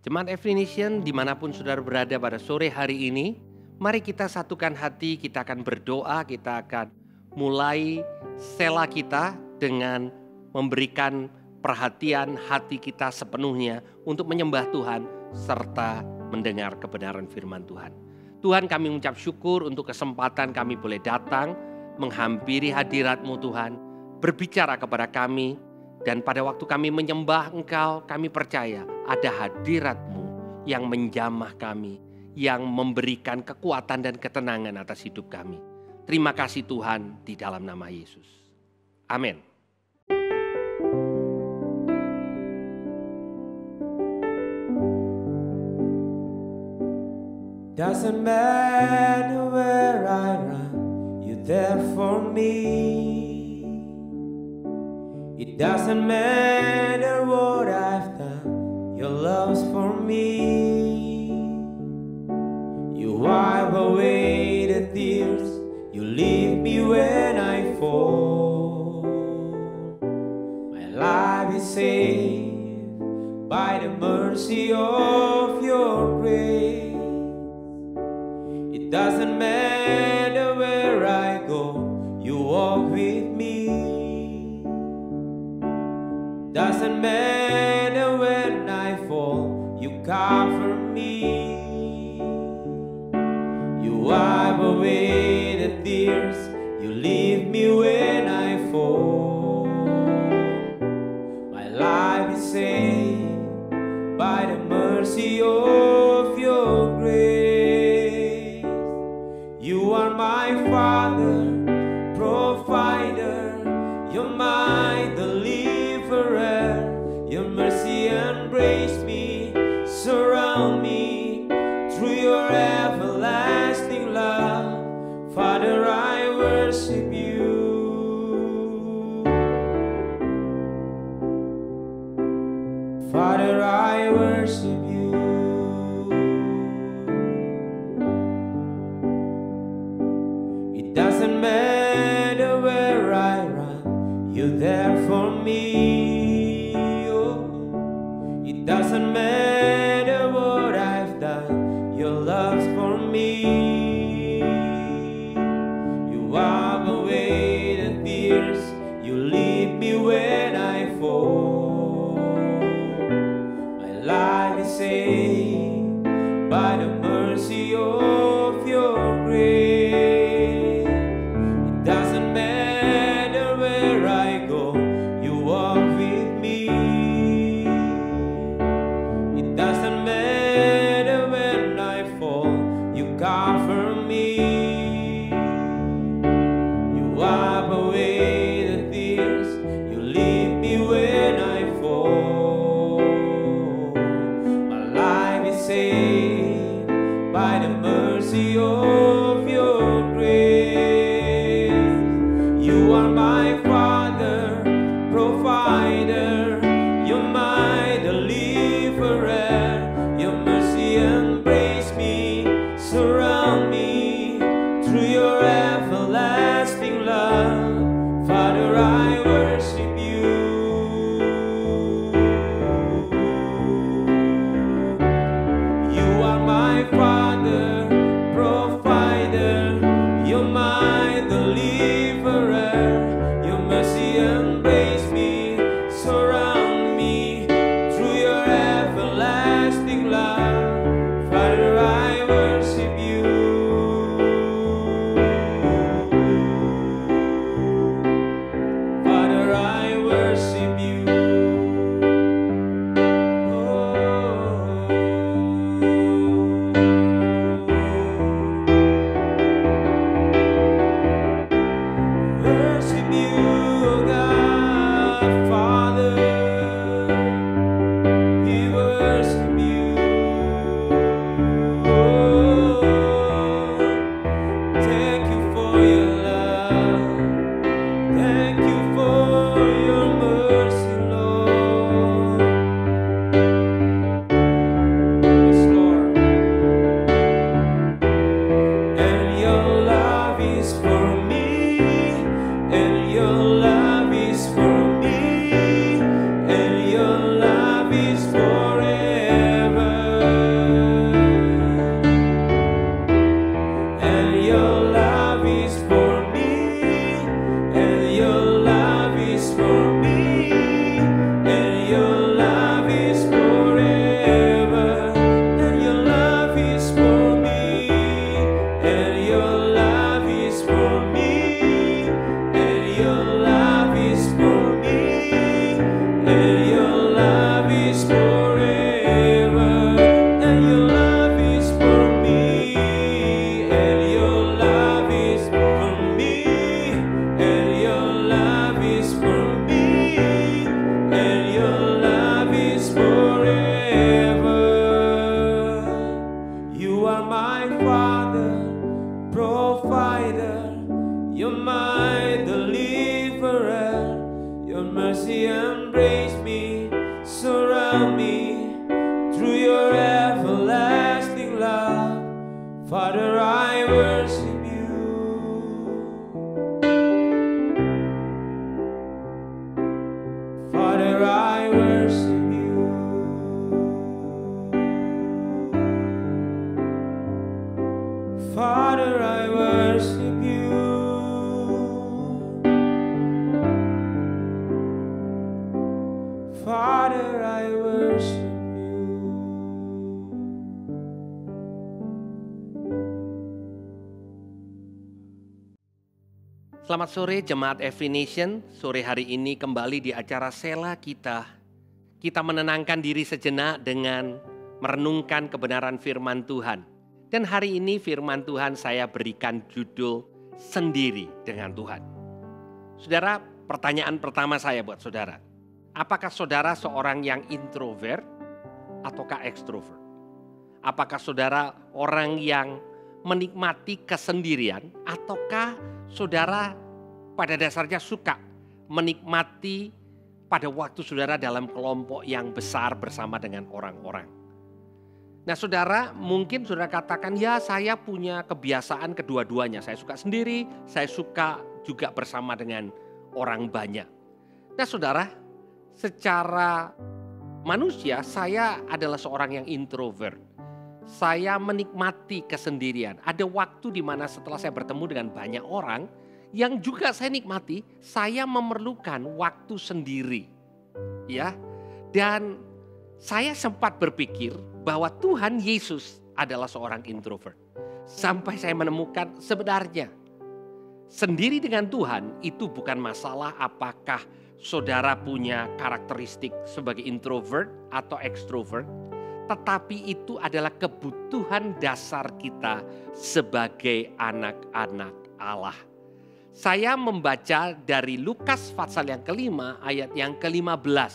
Jemaat Definition dimanapun saudara berada pada sore hari ini, mari kita satukan hati, kita akan berdoa, kita akan mulai sela kita dengan memberikan perhatian hati kita sepenuhnya untuk menyembah Tuhan serta mendengar kebenaran firman Tuhan. Tuhan, kami mengucap syukur untuk kesempatan kami boleh datang, menghampiri hadirat-Mu Tuhan, berbicara kepada kami, dan pada waktu kami menyembah Engkau, kami percaya ada hadirat-Mu yang menjamah kami, yang memberikan kekuatan dan ketenangan atas hidup kami. Terima kasih Tuhan di dalam nama Yesus. Amin. Doesn't matter where I run, you're there for me. It doesn't matter what I've done, your love's for me. You wipe away the tears, you leave me when I fall. My life is saved by the mercy of your grace. It doesn't matter where I go, you walk with me. Doesn't matter when I fall, you cover me. You wipe away the tears, you leave me when I fall. My life is saved by the mercy of your grace. You are my Father, provider, you're my deliverer. Your mercy embrace me, surround me through your everlasting love. Father, I worship you. Father, I worship you. It doesn't matter where I run, you're there for me. It doesn't matter what I've done, your love's for me. You wipe away the tears, you leave me when I fall. My life is saved by the mercy of your grace. It doesn't matter where I go, you walk with me. It doesn't matter when I fall, you cover me. You wipe away the tears, you leave me when I fall. My life is saved by the mercy of your grace. You are my Father, provider, you're my deliverer. Your mercy embrace me, surround me through your everlasting love. Father, I worship you. You are my Father, provider, you're my deliverer. Your mercy embrace me, surround me through your everlasting love. Father, I worship you. Father, I worship you. Oh. Father, I worship you. Father, I worship you. Father, I worship you. Father, I worship you. Selamat sore Jemaat Every Nation. Sore hari ini kembali di acara Sela kita. Kita menenangkan diri sejenak dengan merenungkan kebenaran firman Tuhan. Dan hari ini firman Tuhan saya berikan judul Sendiri dengan Tuhan. Saudara, pertanyaan pertama saya buat saudara. Apakah saudara seorang yang introvert ataukah ekstrovert? Apakah saudara orang yang menikmati kesendirian ataukah saudara pada dasarnya suka menikmati pada waktu saudara dalam kelompok yang besar bersama dengan orang-orang? Nah saudara, mungkin saudara katakan, ya saya punya kebiasaan kedua-duanya. Saya suka sendiri, saya suka juga bersama dengan orang banyak. Nah saudara, secara manusia saya adalah seorang yang introvert. Saya menikmati kesendirian. Ada waktu di mana setelah saya bertemu dengan banyak orang, yang juga saya nikmati, saya memerlukan waktu sendiri. Ya. Dan saya sempat berpikir bahwa Tuhan Yesus adalah seorang introvert. Sampai saya menemukan sebenarnya sendiri dengan Tuhan itu bukan masalah apakah saudara punya karakteristik sebagai introvert atau extrovert. Tetapi itu adalah kebutuhan dasar kita sebagai anak-anak Allah. Saya membaca dari Lukas pasal yang kelima ayat yang ke-15.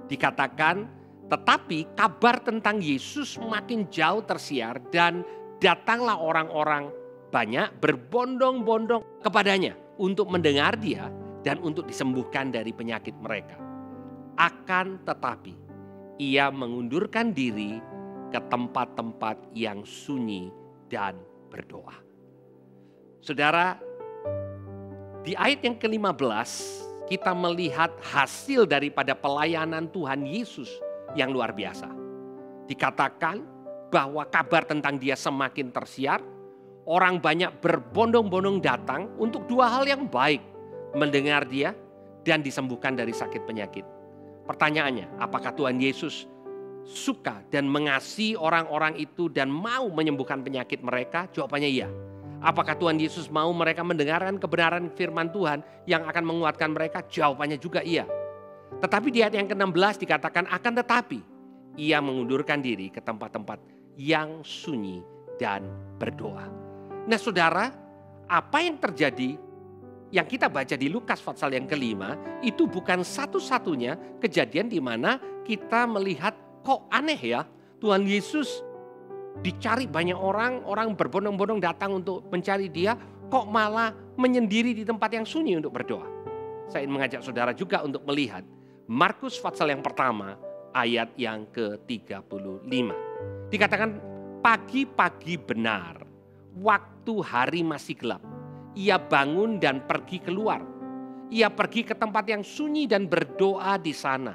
Dikatakan, tetapi kabar tentang Yesus makin jauh tersiar dan datanglah orang-orang banyak berbondong-bondong kepadanya untuk mendengar dia dan untuk disembuhkan dari penyakit mereka. Akan tetapi ia mengundurkan diri ke tempat-tempat yang sunyi dan berdoa. Saudara, di ayat yang ke-15 kita melihat hasil daripada pelayanan Tuhan Yesus yang luar biasa. Dikatakan bahwa kabar tentang dia semakin tersiar, orang banyak berbondong-bondong datang untuk dua hal yang baik, mendengar dia dan disembuhkan dari sakit penyakit. Pertanyaannya, apakah Tuhan Yesus suka dan mengasihi orang-orang itu dan mau menyembuhkan penyakit mereka? Jawabannya iya. Apakah Tuhan Yesus mau mereka mendengarkan kebenaran firman Tuhan yang akan menguatkan mereka? Jawabannya juga iya. Tetapi di ayat yang ke-16 dikatakan akan tetapi ia mengundurkan diri ke tempat-tempat yang sunyi dan berdoa. Nah saudara, apa yang terjadi yang kita baca di Lukas pasal yang kelima itu bukan satu-satunya kejadian di mana kita melihat kok aneh ya, Tuhan Yesus dicari banyak orang berbondong-bondong datang untuk mencari dia, kok malah menyendiri di tempat yang sunyi untuk berdoa. Saya ingin mengajak saudara juga untuk melihat Markus pasal yang pertama ayat yang ke-35. Dikatakan pagi-pagi benar, waktu hari masih gelap. Ia bangun dan pergi keluar. Ia pergi ke tempat yang sunyi dan berdoa di sana.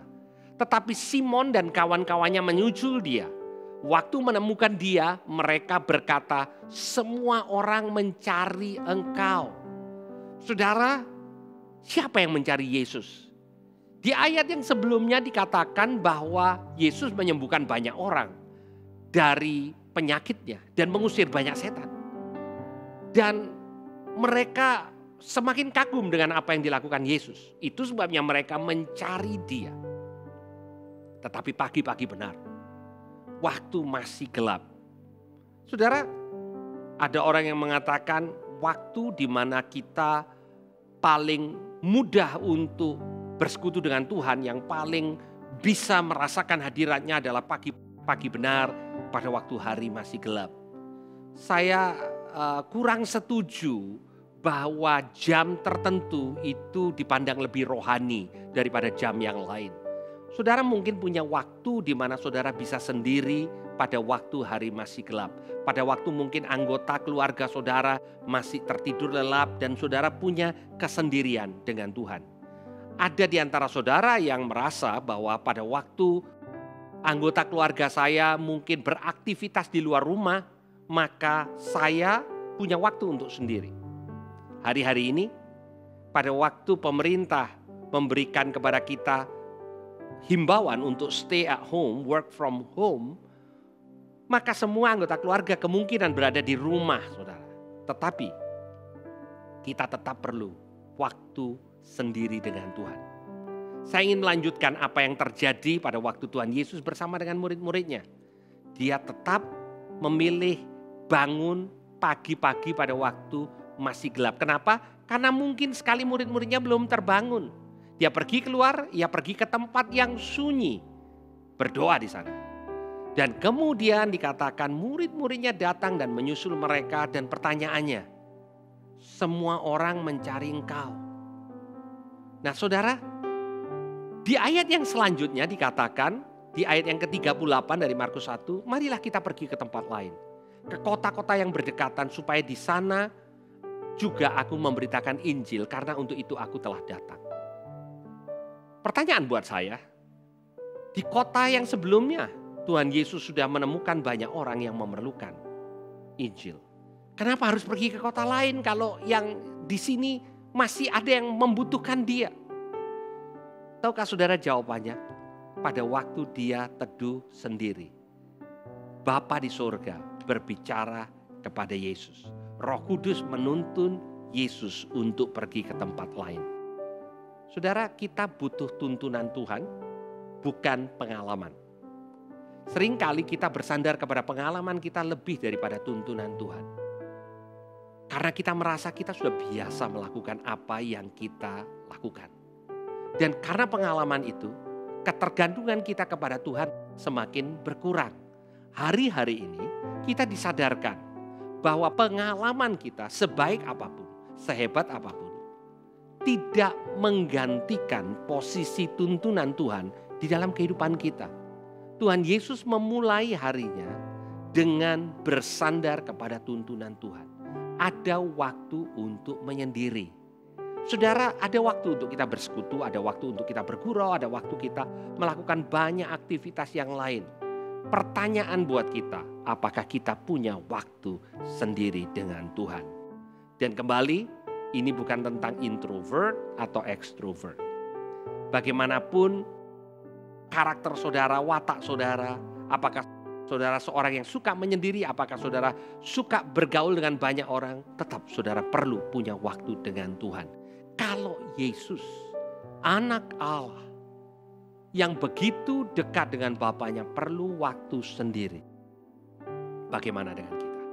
Tetapi Simon dan kawan-kawannya menyusul dia. Waktu menemukan dia, mereka berkata, semua orang mencari engkau. Saudara, siapa yang mencari Yesus? Di ayat yang sebelumnya dikatakan bahwa Yesus menyembuhkan banyak orang dari penyakitnya dan mengusir banyak setan. Dan mereka semakin kagum dengan apa yang dilakukan Yesus. Itu sebabnya mereka mencari dia. Tetapi pagi-pagi benar, waktu masih gelap. Saudara, ada orang yang mengatakan waktu di mana kita paling mudah untuk bersekutu dengan Tuhan, yang paling bisa merasakan hadiratnya adalah pagi benar pada waktu hari masih gelap. Saya kurang setuju bahwa jam tertentu itu dipandang lebih rohani daripada jam yang lain. Saudara mungkin punya waktu di mana saudara bisa sendiri pada waktu hari masih gelap. Pada waktu mungkin anggota keluarga saudara masih tertidur lelap dan saudara punya kesendirian dengan Tuhan. Ada di antara saudara yang merasa bahwa pada waktu anggota keluarga saya mungkin beraktivitas di luar rumah, maka saya punya waktu untuk sendiri. Hari-hari ini, pada waktu pemerintah memberikan kepada kita himbauan untuk stay at home, work from home, maka semua anggota keluarga kemungkinan berada di rumah, saudara. Tetapi kita tetap perlu waktu sendiri dengan Tuhan. Saya ingin melanjutkan apa yang terjadi pada waktu Tuhan Yesus bersama dengan murid-muridnya. Dia tetap memilih bangun pagi-pagi pada waktu masih gelap. Kenapa? Karena mungkin sekali murid-muridnya belum terbangun. Dia pergi keluar, ia pergi ke tempat yang sunyi, berdoa di sana. Dan kemudian dikatakan murid-muridnya datang dan menyusul mereka dan pertanyaannya, semua orang mencari engkau. Nah saudara, di ayat yang selanjutnya dikatakan, di ayat yang ke-38 dari Markus 1, marilah kita pergi ke tempat lain. Ke kota-kota yang berdekatan supaya di sana juga aku memberitakan Injil karena untuk itu aku telah datang. Pertanyaan buat saya, di kota yang sebelumnya Tuhan Yesus sudah menemukan banyak orang yang memerlukan Injil. Kenapa harus pergi ke kota lain kalau yang di sini masih ada yang membutuhkan dia? Tahukah saudara jawabannya? Pada waktu dia teduh sendiri, Bapa di sorga berbicara kepada Yesus. Roh Kudus menuntun Yesus untuk pergi ke tempat lain. Saudara, kita butuh tuntunan Tuhan, bukan pengalaman. Seringkali kita bersandar kepada pengalaman kita lebih daripada tuntunan Tuhan. Karena kita merasa kita sudah biasa melakukan apa yang kita lakukan. Dan karena pengalaman itu, ketergantungan kita kepada Tuhan semakin berkurang. Hari-hari ini kita disadarkan bahwa pengalaman kita sebaik apapun, sehebat apapun, tidak menggantikan posisi tuntunan Tuhan di dalam kehidupan kita. Tuhan Yesus memulai harinya dengan bersandar kepada tuntunan Tuhan. Ada waktu untuk menyendiri. Saudara, ada waktu untuk kita bersekutu, ada waktu untuk kita bergurau, ada waktu kita melakukan banyak aktivitas yang lain. Pertanyaan buat kita, apakah kita punya waktu sendiri dengan Tuhan? Dan kembali, ini bukan tentang introvert atau extrovert. Bagaimanapun karakter saudara, watak saudara, apakah saudara seorang yang suka menyendiri, apakah saudara suka bergaul dengan banyak orang, tetap saudara perlu punya waktu dengan Tuhan. Kalau Yesus, anak Allah, yang begitu dekat dengan Bapaknya perlu waktu sendiri. Bagaimana dengan kita?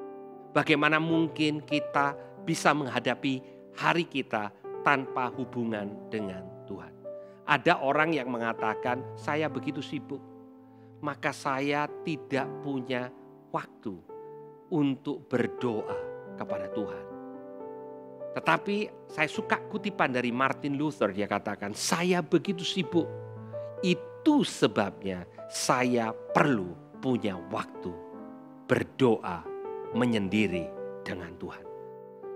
Bagaimana mungkin kita bisa menghadapi hari kita tanpa hubungan dengan Tuhan? Ada orang yang mengatakan, saya begitu sibuk, maka saya tidak punya waktu untuk berdoa kepada Tuhan. Tetapi saya suka kutipan dari Martin Luther, dia katakan, saya begitu sibuk, itu sebabnya saya perlu punya waktu berdoa menyendiri dengan Tuhan.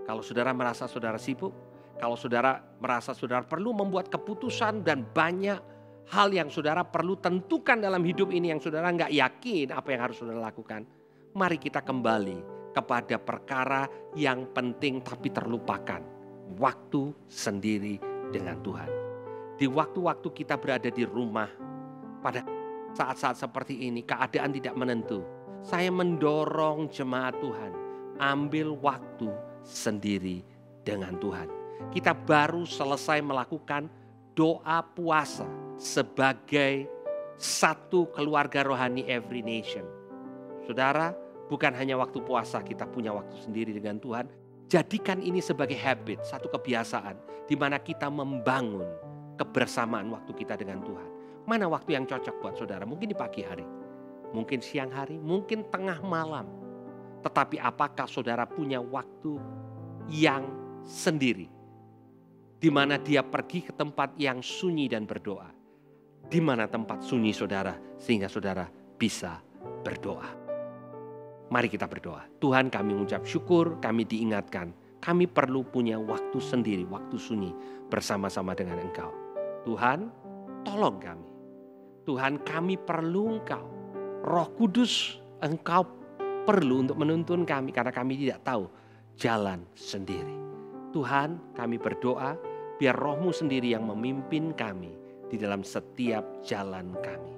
Kalau saudara merasa saudara sibuk, kalau saudara merasa saudara perlu membuat keputusan dan banyak hal yang saudara perlu tentukan dalam hidup ini yang saudara nggak yakin apa yang harus saudara lakukan, mari kita kembali kepada perkara yang penting tapi terlupakan. Waktu sendiri dengan Tuhan. Di waktu-waktu kita berada di rumah, pada saat-saat seperti ini keadaan tidak menentu. Saya mendorong jemaat Tuhan, ambil waktu sendiri dengan Tuhan. Kita baru selesai melakukan doa puasa sebagai satu keluarga rohani Every Nation. Saudara, bukan hanya waktu puasa kita punya waktu sendiri dengan Tuhan. Jadikan ini sebagai habit, satu kebiasaan di mana kita membangun kebersamaan waktu kita dengan Tuhan. Mana waktu yang cocok buat saudara? Mungkin di pagi hari, mungkin siang hari, mungkin tengah malam. Tetapi apakah saudara punya waktu yang sendiri? Di mana dia pergi ke tempat yang sunyi dan berdoa. di mana tempat sunyi saudara, sehingga saudara bisa berdoa. Mari kita berdoa. Tuhan, kami mengucap syukur, kami diingatkan, kami perlu punya waktu sendiri, waktu sunyi bersama-sama dengan Engkau. Tuhan, tolong kami. Tuhan, kami perlu Engkau. Roh Kudus, Engkau perlu untuk menuntun kami karena kami tidak tahu jalan sendiri. Tuhan, kami berdoa biar Roh-Mu sendiri yang memimpin kami di dalam setiap jalan kami.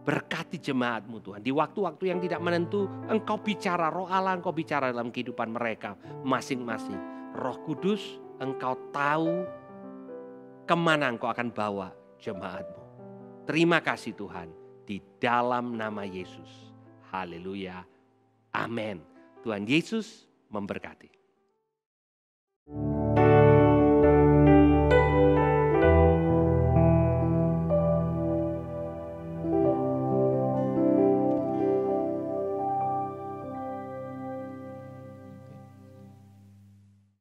Berkati jemaat-Mu Tuhan. Di waktu-waktu yang tidak menentu, Engkau bicara, Roh Allah Engkau bicara dalam kehidupan mereka masing-masing. Roh Kudus, Engkau tahu kemana Engkau akan bawa jemaat-Mu. Terima kasih Tuhan, di dalam nama Yesus. Haleluya. Amin. Tuhan Yesus memberkati.